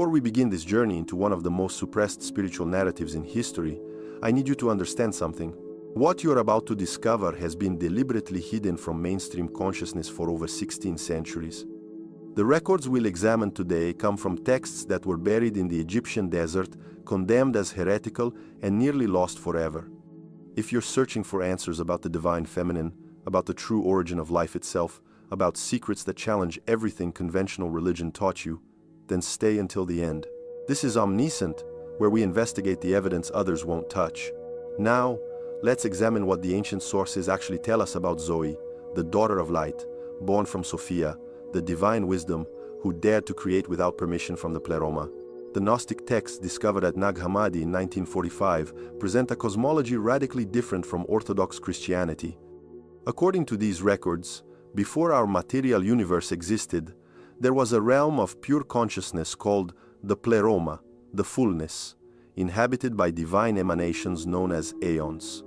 Before we begin this journey into one of the most suppressed spiritual narratives in history, I need you to understand something. What you are about to discover has been deliberately hidden from mainstream consciousness for over 16 centuries. The records we'll examine today come from texts that were buried in the Egyptian desert, condemned as heretical, and nearly lost forever. If you're searching for answers about the divine feminine, about the true origin of life itself, about secrets that challenge everything conventional religion taught you, then stay until the end. This is Omniscient, where we investigate the evidence others won't touch. Now, let's examine what the ancient sources actually tell us about Zoe, the daughter of light, born from Sophia, the divine wisdom, who dared to create without permission from the Pleroma. The Gnostic texts discovered at Nag Hammadi in 1945 present a cosmology radically different from Orthodox Christianity. According to these records, before our material universe existed, there was a realm of pure consciousness called the Pleroma, the fullness, inhabited by divine emanations known as aeons.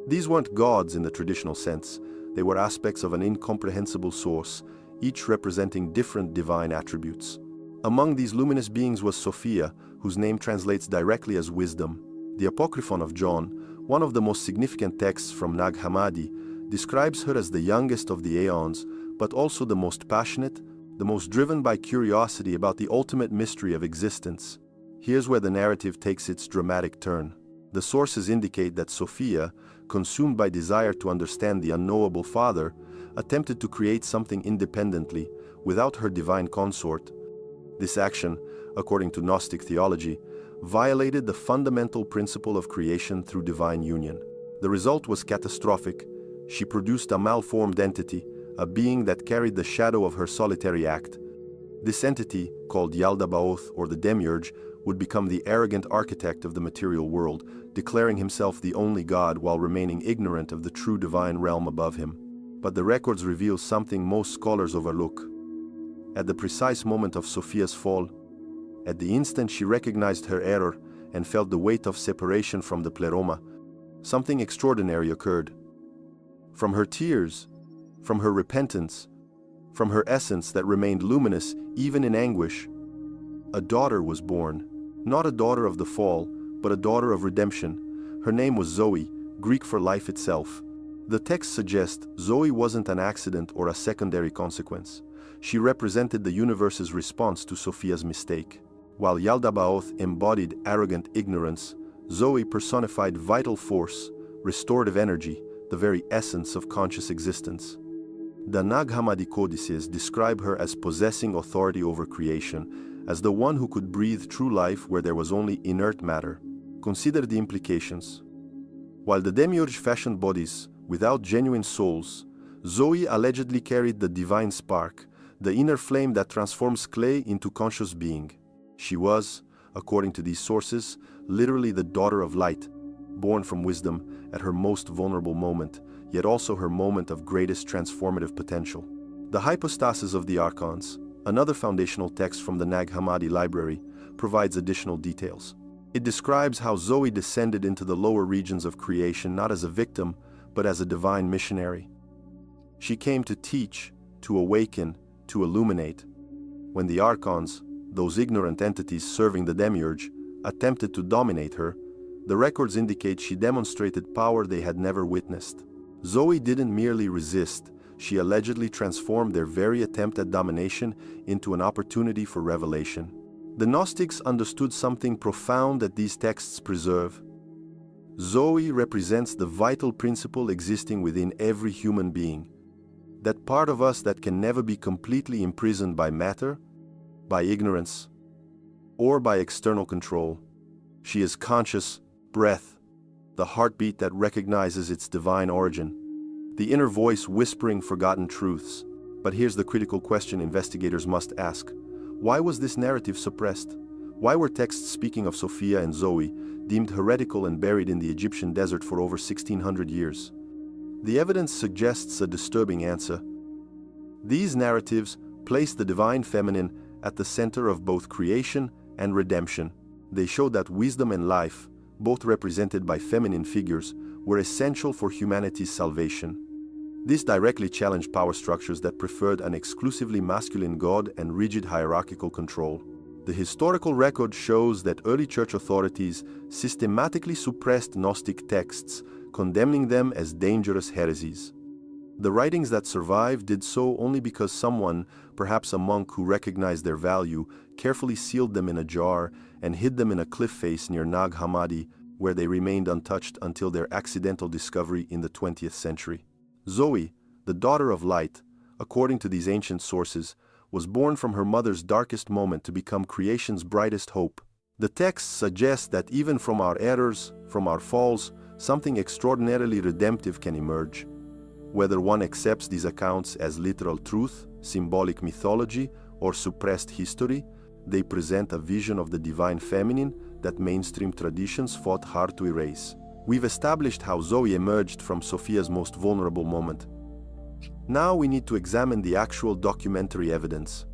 These weren't gods in the traditional sense, they were aspects of an incomprehensible source, each representing different divine attributes. Among these luminous beings was Sophia, whose name translates directly as wisdom. The Apocryphon of John, one of the most significant texts from Nag Hammadi, describes her as the youngest of the aeons, but also the most passionate, the most driven by curiosity about the ultimate mystery of existence. Here's where the narrative takes its dramatic turn. The sources indicate that Sophia, consumed by desire to understand the unknowable Father, attempted to create something independently, without her divine consort. This action, according to Gnostic theology, violated the fundamental principle of creation through divine union. The result was catastrophic. She produced a malformed entity, a being that carried the shadow of her solitary act. This entity, called Yaldabaoth or the Demiurge, would become the arrogant architect of the material world, declaring himself the only God while remaining ignorant of the true divine realm above him. But the records reveal something most scholars overlook. At the precise moment of Sophia's fall, at the instant she recognized her error and felt the weight of separation from the Pleroma, something extraordinary occurred. From her tears, from her repentance, from her essence that remained luminous even in anguish, a daughter was born. Not a daughter of the fall, but a daughter of redemption. Her name was Zoe, Greek for life itself. The text suggests Zoe wasn't an accident or a secondary consequence. She represented the universe's response to Sophia's mistake. While Yaldabaoth embodied arrogant ignorance, Zoe personified vital force, restorative energy, the very essence of conscious existence. The Nag Hammadi codices describe her as possessing authority over creation, as the one who could breathe true life where there was only inert matter. Consider the implications. While the Demiurge fashioned bodies without genuine souls, Zoe allegedly carried the divine spark, the inner flame that transforms clay into conscious being. She was, according to these sources, literally the daughter of light, born from wisdom at her most vulnerable moment, yet also her moment of greatest transformative potential. The Hypostasis of the Archons, another foundational text from the Nag Hammadi library, provides additional details. It describes how Zoe descended into the lower regions of creation not as a victim, but as a divine missionary. She came to teach, to awaken, to illuminate. When the Archons, those ignorant entities serving the Demiurge, attempted to dominate her, the records indicate she demonstrated power they had never witnessed. Zoe didn't merely resist, she allegedly transformed their very attempt at domination into an opportunity for revelation. The Gnostics understood something profound that these texts preserve. Zoe represents the vital principle existing within every human being, that part of us that can never be completely imprisoned by matter, by ignorance, or by external control. She is conscious, breath, the heartbeat that recognizes its divine origin, the inner voice whispering forgotten truths. But here's the critical question investigators must ask. Why was this narrative suppressed? Why were texts speaking of Sophia and Zoe deemed heretical and buried in the Egyptian desert for over 1600 years? The evidence suggests a disturbing answer. These narratives place the divine feminine at the center of both creation and redemption. They show that wisdom and life, both represented by feminine figures, were essential for humanity's salvation. This directly challenged power structures that preferred an exclusively masculine god and rigid hierarchical control. The historical record shows that early church authorities systematically suppressed Gnostic texts, condemning them as dangerous heresies. The writings that survive did so only because someone, perhaps a monk who recognized their value, carefully sealed them in a jar and hid them in a cliff face near Nag Hammadi, where they remained untouched until their accidental discovery in the 20th century. Zoe, the daughter of light, according to these ancient sources, was born from her mother's darkest moment to become creation's brightest hope. The texts suggest that even from our errors, from our falls, something extraordinarily redemptive can emerge. Whether one accepts these accounts as literal truth, symbolic mythology, or suppressed history, they present a vision of the divine feminine that mainstream traditions fought hard to erase. We've established how Zoe emerged from Sophia's most vulnerable moment. Now we need to examine the actual documentary evidence.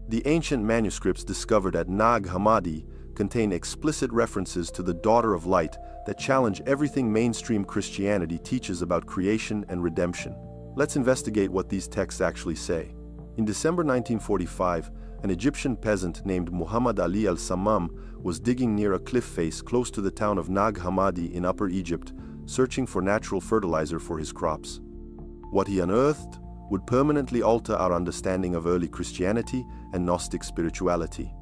The ancient manuscripts discovered at Nag Hammadi contain explicit references to the Daughter of Light that challenge everything mainstream Christianity teaches about creation and redemption. Let's investigate what these texts actually say. In December 1945, an Egyptian peasant named Muhammad Ali al-Sammam was digging near a cliff face close to the town of Nag Hammadi in Upper Egypt, searching for natural fertilizer for his crops. What he unearthed would permanently alter our understanding of early Christianity and Gnostic spirituality.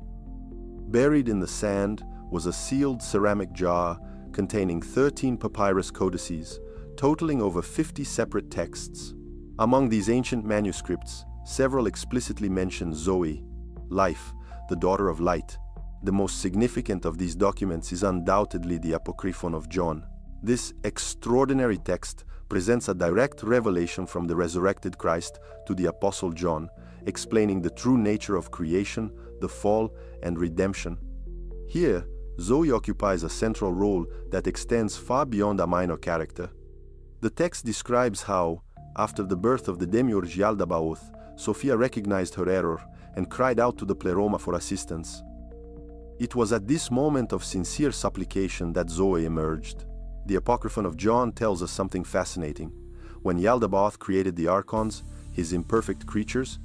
Buried in the sand was a sealed ceramic jar containing 13 papyrus codices, totaling over 50 separate texts. Among these ancient manuscripts, several explicitly mention Zoe, life, the daughter of light. The most significant of these documents is undoubtedly the Apocryphon of John. This extraordinary text presents a direct revelation from the resurrected Christ to the Apostle John, explaining the true nature of creation, the fall, and redemption. Here, Zoe occupies a central role that extends far beyond a minor character. The text describes how, after the birth of the demiurge Yaldabaoth, Sophia recognized her error and cried out to the Pleroma for assistance. It was at this moment of sincere supplication that Zoe emerged. The Apocryphon of John tells us something fascinating. When Yaldabaoth created the archons, his imperfect creatures,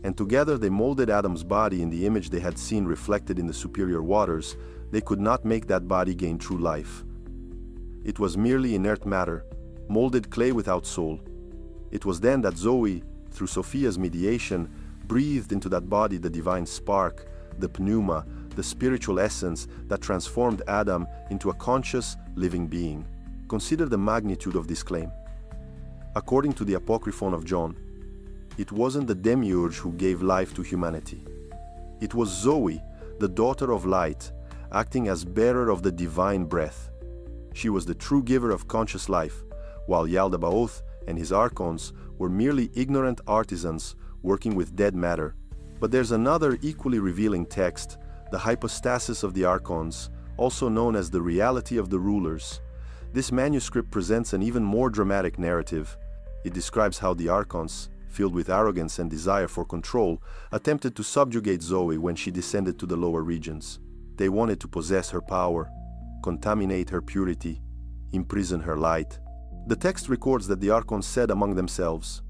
and together they molded Adam's body in the image they had seen reflected in the superior waters, they could not make that body gain true life. It was merely inert matter, molded clay without soul. It was then that Zoe, through Sophia's mediation, breathed into that body the divine spark, the pneuma, the spiritual essence that transformed Adam into a conscious, living being. Consider the magnitude of this claim. According to the Apocryphon of John, it wasn't the demiurge who gave life to humanity. It was Zoe, the daughter of light, acting as bearer of the divine breath. She was the true giver of conscious life, while Yaldabaoth and his archons were merely ignorant artisans working with dead matter. But there's another equally revealing text, the hypostasis of the archons, also known as the reality of the rulers. This manuscript presents an even more dramatic narrative. It describes how the archons, filled with arrogance and desire for control, attempted to subjugate Zoe when she descended to the lower regions. They wanted to possess her power, contaminate her purity, imprison her light. The text records that the archons said among themselves,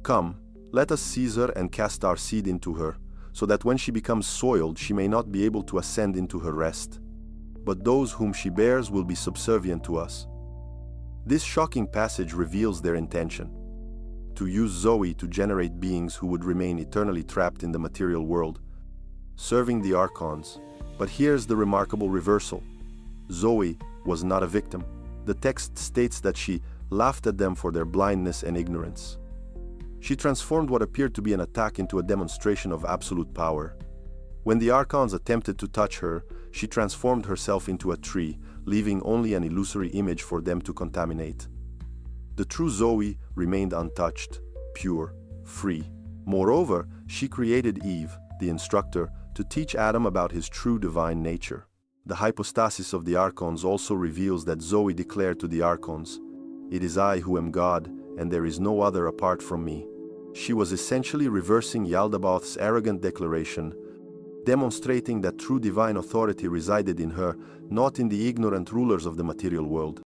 "Come, let us seize her and cast our seed into her, so that when she becomes soiled she may not be able to ascend into her rest. But those whom she bears will be subservient to us." This shocking passage reveals their intention: to use Zoe to generate beings who would remain eternally trapped in the material world, serving the archons. But here's the remarkable reversal. Zoe was not a victim. The text states that she laughed at them for their blindness and ignorance. She transformed what appeared to be an attack into a demonstration of absolute power. When the archons attempted to touch her, she transformed herself into a tree, leaving only an illusory image for them to contaminate. The true Zoe remained untouched, pure, free. Moreover, she created Eve, the instructor, to teach Adam about his true divine nature. The hypostasis of the archons also reveals that Zoe declared to the archons, "It is I who am God, and there is no other apart from me." She was essentially reversing Yaldabaoth's arrogant declaration, demonstrating that true divine authority resided in her, not in the ignorant rulers of the material world.